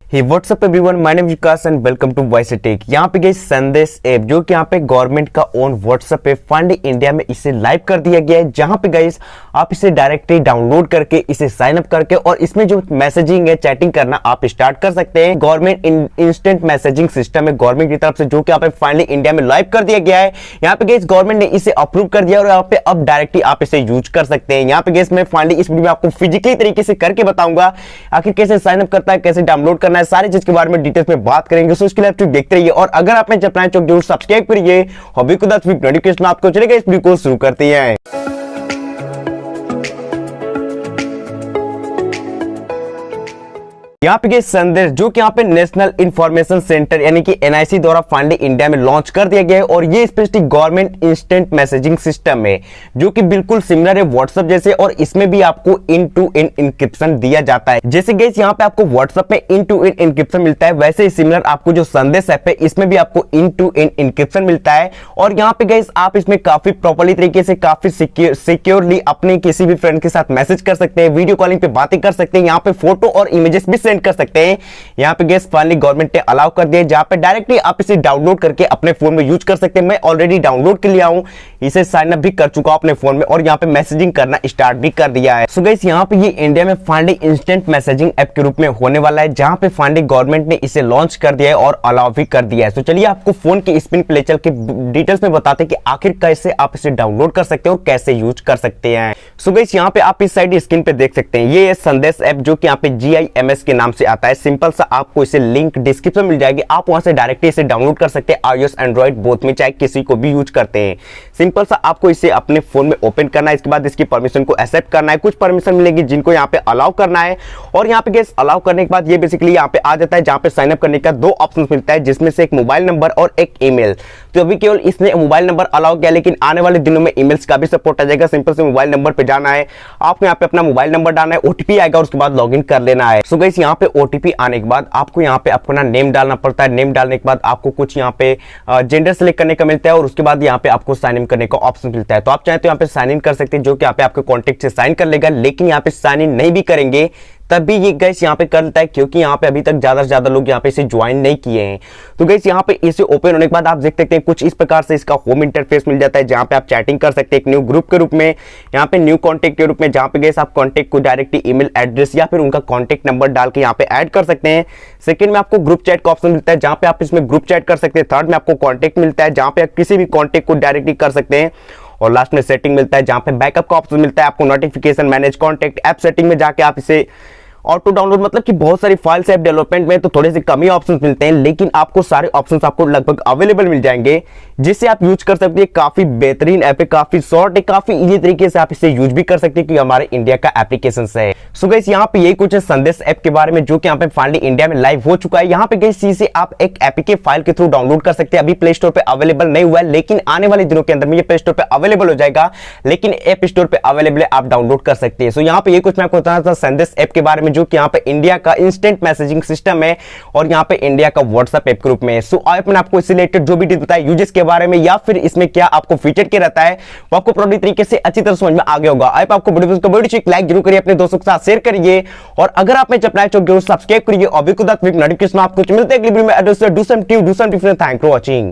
Hey what's up everyone, my name Vikas and welcome to Voice Tech. यहाँ पे गई संदेश ऐप जो कि यहाँ पे गवर्नमेंट का ओन व्हाट्सअप है फंड इंडिया में इसे लाइव कर दिया गया है। जहाँ पे गई आप इसे डायरेक्टली डाउनलोड करके इसे साइन अप करके और इसमें जो मैसेजिंग है, चैटिंग करना आप स्टार्ट कर सकते हैं। गवर्नमेंट इंस्टेंट मैसेजिंग सिस्टम है गवर्नमेंट की तरफ से जो कि यहाँ पे फाइनली इंडिया में लाइव कर दिया गया है। यहाँ पे गई गवर्नमेंट ने इसे अप्रूव कर दिया और यहाँ पे अब डायरेक्टली आप इसे यूज कर सकते हैं। यहाँ पे गई मैं फाइनली इस वीडियो में आपको फिजिकली तरीके से करके बताऊंगा आखिर कैसे साइन अप करता है, कैसे डाउनलोड करना है, सारी चीज के बारे में डिटेल्स में बात करेंगे। सो इसके लिए आप देखते रहिए और अगर आपने अपना चैनल जरूर सब्सक्राइब करिए। हॉबी को नोटिफिकेशन आपको चलेगा। इस वीडियो को शुरू करते हैं। यहाँ पे संदेश जो कि यहाँ पे नेशनल इंफॉर्मेशन सेंटर यानी कि एनआईसी द्वारा फाइनली इंडिया में लॉन्च कर दिया गया है और ये specially government instant messaging system है जो कि बिल्कुल सिमिलर है व्हाट्सएप जैसे और इसमें भी आपको इन टू इन इंक्रिप्शन दिया जाता है। जैसे गाइस यहाँ पे आपको व्हाट्सएप में इन टू इन इंक्रिप्शन मिलता है, वैसे ही सिमिलर आपको जो संदेश ऐप है इसमें भी आपको इन टू इन इंक्रिप्शन मिलता है। और यहाँ पे गाइस आप इसमें काफी प्रॉपर्ली तरीके से काफी सिक्योरली अपने किसी भी फ्रेंड के साथ मैसेज कर सकते हैं, वीडियो कॉलिंग पे बातें कर सकते हैं, यहाँ पे फोटो और इमेजेस भी सेंड कर सकते हैं। यहाँ पे गैस फाइनली गवर्नमेंट ने अलाउ कर दिया जहां पे डायरेक्टली आप इसे डाउनलोड करके अपने फोन में यूज कर सकते हैं। मैं ऑलरेडी डाउनलोड कर लिया हूं, इसे साइन अप भी कर चुका हूं अपने फोन में और यहाँ पे मैसेजिंग करना स्टार्ट भी कर दिया है। सो गाइस यहाँ पे ये इंडिया में फाइनली इंस्टेंट मैसेजिंग ऐप के रूप में होने वाला है जहां पे फाइनली गवर्नमेंट ने इसे लॉन्च कर दिया है और अलाउ भी कर दिया है। तो चलिए आपको फोन की स्क्रीन पे ले चल के डिटेल्स में बताते हैं कि आखिर कैसे आप इसे डाउनलोड कर सकते हैं और कैसे यूज कर सकते हैं। सो गाइस यहाँ पे आप इस साइड स्क्रीन पे देख सकते हैं ये संदेश ऐप जो कि यहाँ पे GIMS के नाम से आता है। सिंपल सा आपको इसे लिंक डिस्क्रिप्शन मिल जाएगी, आप वहां से डायरेक्टली इसे डाउनलोड कर सकते हैं iOS एंड्रॉइड बोथ में, चाहे किसी को भी यूज करते हैं। सिंपल सा आपको इसे अपने फोन में ओपन करना है, इसके बाद इसकी परमिशन को एक्सेप्ट करना है। कुछ परमिशन मिलेगी जिनको यहाँ पे अलाउ करना है और यहाँ पे गैस अलाउ करने के बाद ये बेसिकली यहाँ पे आ जाता है जहां पे साइन अप करने का दो ऑप्शन मिलता है जिसमें से एक मोबाइल नंबर और एक ईमेल। तो अभी केवल इसने मोबाइल नंबर अलाउ किया लेकिन आने वाले दिनों में ईमेल्स का भी सपोर्ट आ जाएगा। सिंपल से मोबाइल नंबर पे जाना है, आपको यहाँ पे अपना मोबाइल नंबर डालना है, ओटीपी आएगा और उसके बाद लॉगिन कर लेना है। सो गाइस यहाँ पे ओटीपी आने के बाद आपको यहाँ पे अपना नेम डालना पड़ता है। नेम डालने के बाद आपको कुछ यहाँ पे जेंडर सेलेक्ट करने का मिलता है और उसके बाद यहाँ पे आपको साइन इन करने का ऑप्शन मिलता है। तो आप चाहे तो यहाँ पे साइन इन कर सकते हैं जो कि यहाँ पे आपके कॉन्टेक्ट से साइन कर लेगा, लेकिन यहाँ पे साइन इन नहीं भी करेंगे तब भी ये गैस यहाँ पे करता है क्योंकि यहाँ पे अभी तक ज्यादा से ज्यादा लोग यहाँ पे इसे ज्वाइन नहीं किए हैं। तो गैस यहाँ पे इसे ओपन होने के बाद आप देख सकते हैं कुछ इस प्रकार से इसका होम इंटरफेस मिल जाता है जहाँ पे आप चैटिंग कर सकते हैं एक न्यू ग्रुप के रूप में, यहाँ पे न्यू कॉन्टेक्ट के रूप में, जहाँ पे गैस आप कॉन्टेक्ट को डायरेक्टली ईमेल एड्रेस या फिर उनका कॉन्टेक्ट नंबर डाल के यहाँ पे ऐड कर सकते हैं। सेकंड में आपको ग्रुप चैट का ऑप्शन मिलता है जहाँ पे आप इसमें ग्रुप चैट कर सकते हैं। थर्ड में आपको कॉन्टेक्ट मिलता है जहाँ पे आप किसी भी कॉन्टेक्ट को डायरेक्टली कर सकते हैं और लास्ट में सेटिंग मिलता है जहाँ पे बैकअप का ऑप्शन मिलता है। आपको notification manage contact app setting में जाके आप इसे ऑटो डाउनलोड, मतलब कि बहुत सारी फाइल्स ऐप डेवलपमेंट में तो थोड़े से कम ही ऑप्शंस मिलते हैं लेकिन आपको सारे ऑप्शंस आपको लगभग अवेलेबल मिल जाएंगे जिससे आप यूज कर सकते हैं। काफी बेहतरीन ऐप है, काफी शॉर्ट है, काफी इजी तरीके से आप इसे यूज भी कर सकते हैं क्योंकि हमारे इंडिया का एप्लीकेशन है। सो गाइस यहाँ पे यही कुछ है संदेश ऐप के बारे में जो कि यहाँ पे फाइनली इंडिया में लाइव हो चुका है। यहाँ पे गाइस इसे आप एक एपीके फाइल के थ्रू डाउनलोड कर सकते हैं। अभी प्ले स्टोर पे अवेलेबल नहीं हुआ है लेकिन आने वाले दिनों के अंदर में ये प्ले स्टोर पे अवेलेबल हो जाएगा, लेकिन ऐप स्टोर पे अवेलेबल है, आप डाउनलोड कर सकते हैं। सो यहाँ पे ये कुछ मैं आपको बताना था संदेश ऐप के बारे में जो कि यहाँ पे इंडिया का इंस्टेंट मैसेजिंग सिस्टम है और यहाँ पे इंडिया का व्हाट्सएप ऐप ग्रुप में। सो मैंने आपको इससे रिलेटेड जो भी डिटेल बताया यूजेस के बारे में या फिर इसमें क्या आपको फीचर के रहता है वो आपको प्रॉपर्ली तरीके से अच्छी तरह समझ में आ गया होगा। आपको वीडियो लाइक जरूर करिए, अपने दोस्तों के साथ शेयर करिए और अगर आप में चैनल जरूर सब्सक्राइब करिए और नोटिफिकेशन आपको मिलते हैं। Thank you for watching.